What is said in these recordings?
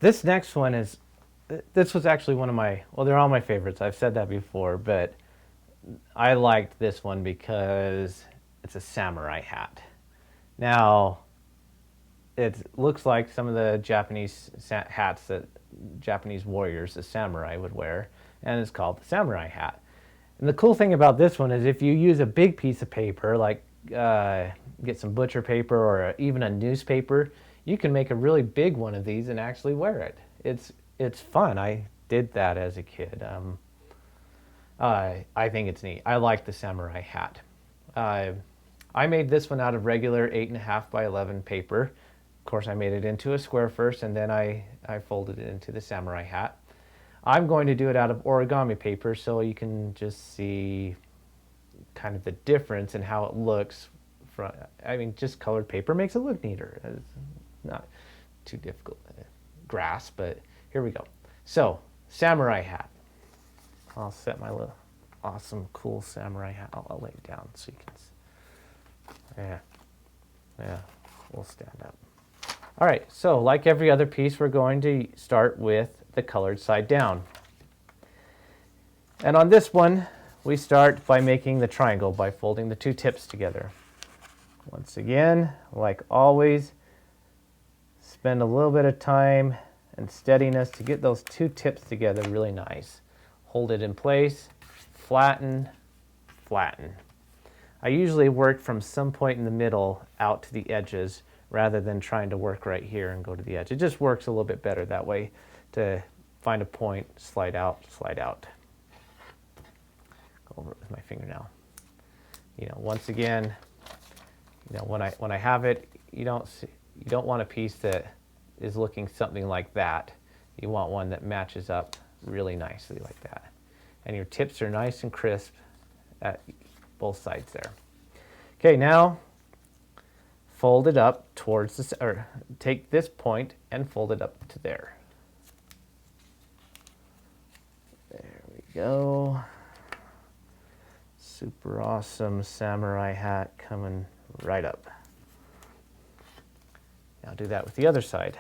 This next one is, this was actually one of my, well, they're all my favorites. I've said that before, but I liked this one because it's a samurai hat. Now, it looks like some of the Japanese hats that Japanese warriors, the samurai, would wear, and it's called the samurai hat. And the cool thing about this one is if you use a big piece of paper, like get some butcher paper or even a newspaper, you can make a really big one of these and actually wear it. It's fun. I did that as a kid. I think it's neat. I like the samurai hat. I made this one out of regular 8.5 by 11 paper. Of course, I made it into a square first, and then I folded it into the samurai hat. I'm going to do it out of origami paper so you can just see kind of the difference in how it looks. I mean, just colored paper makes it look neater. It's not too difficult to grasp, but here we go. So, samurai hat. I'll set my little awesome, cool samurai hat. I'll lay it down so you can see. Yeah, we'll stand up. All right, so like every other piece, we're going to start with the colored side down. And on this one, we start by making the triangle by folding the two tips together. Once again, like always, spend a little bit of time and steadiness to get those two tips together really nice. Hold it in place, flatten, flatten. I usually work from some point in the middle out to the edges rather than trying to work right here and go to the edge. It just works a little bit better that way to find a point, slide out, slide out. Go over it with my fingernail. You know, once again, you know, when I have it, you don't want a piece that is looking something like that. You want one that matches up really nicely like that. And your tips are nice and crisp at both sides there. Okay, now fold it up towards this, or take this point and fold it up to there. There we go. Super awesome samurai hat coming right up. Now do that with the other side.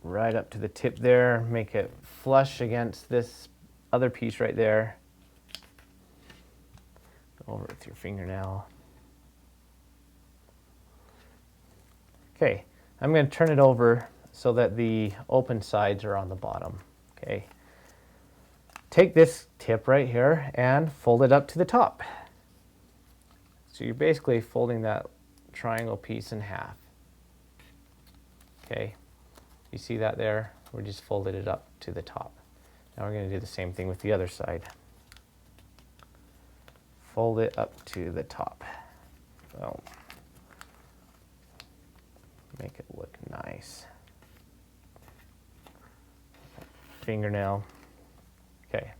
Right up to the tip there, make it flush against this other piece right there. Go over it with your fingernail. Okay, I'm going to turn it over so that the open sides are on the bottom. Okay. Take this tip right here and fold it up to the top. So you're basically folding that triangle piece in half. Okay, you see that there? We just folded it up to the top. Now we're going to do the same thing with the other side. Fold it up to the top. So make it look nice. Fingernail. Okay,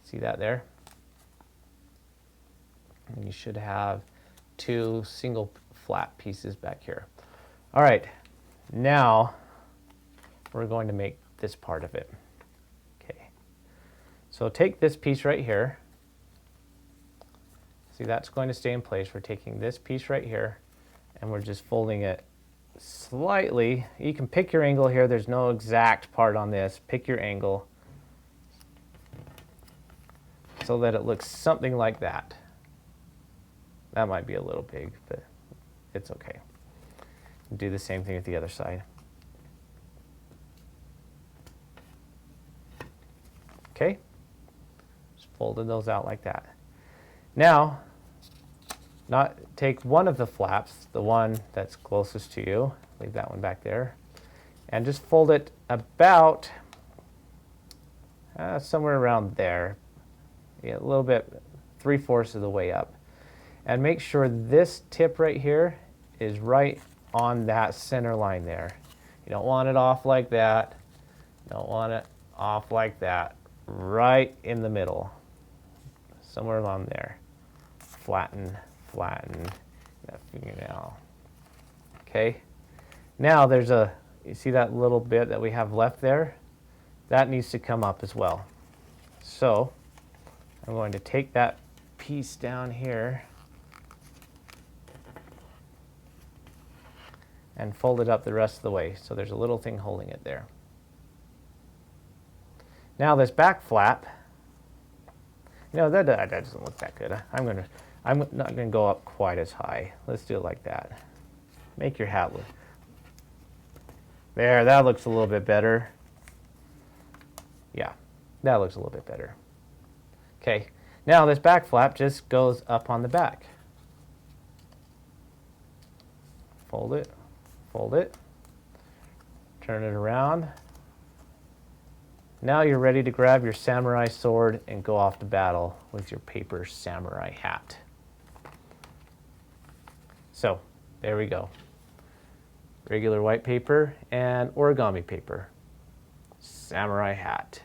see that there? And you should have two single flat pieces back here. All right, now we're going to make this part of it. Okay, so take this piece right here. See, that's going to stay in place. We're taking this piece right here and we're just folding it slightly. You can pick your angle here. There's no exact part on this. Pick your angle so that it looks something like that. That might be a little big, but it's okay. Do the same thing with the other side. Okay, just folded those out like that. Now, take one of the flaps, the one that's closest to you, leave that one back there, and just fold it about somewhere around there. Yeah, a little bit, 3/4 of the way up. And make sure this tip right here is right on that center line there. You don't want it off like that. You don't want it off like that. Right in the middle. Somewhere along there. Flatten, flatten that fingernail. Okay. Now there's you see that little bit that we have left there? That needs to come up as well. So I'm going to take that piece down here and fold it up the rest of the way. So there's a little thing holding it there. Now this back flap, that doesn't look that good. I'm not gonna go up quite as high. Let's do it like that. Make your hat look. There, that looks a little bit better. Yeah, that looks a little bit better. Okay, now this back flap just goes up on the back. Fold it, turn it around. Now you're ready to grab your samurai sword and go off to battle with your paper samurai hat. So, there we go. Regular white paper and origami paper. Samurai hat.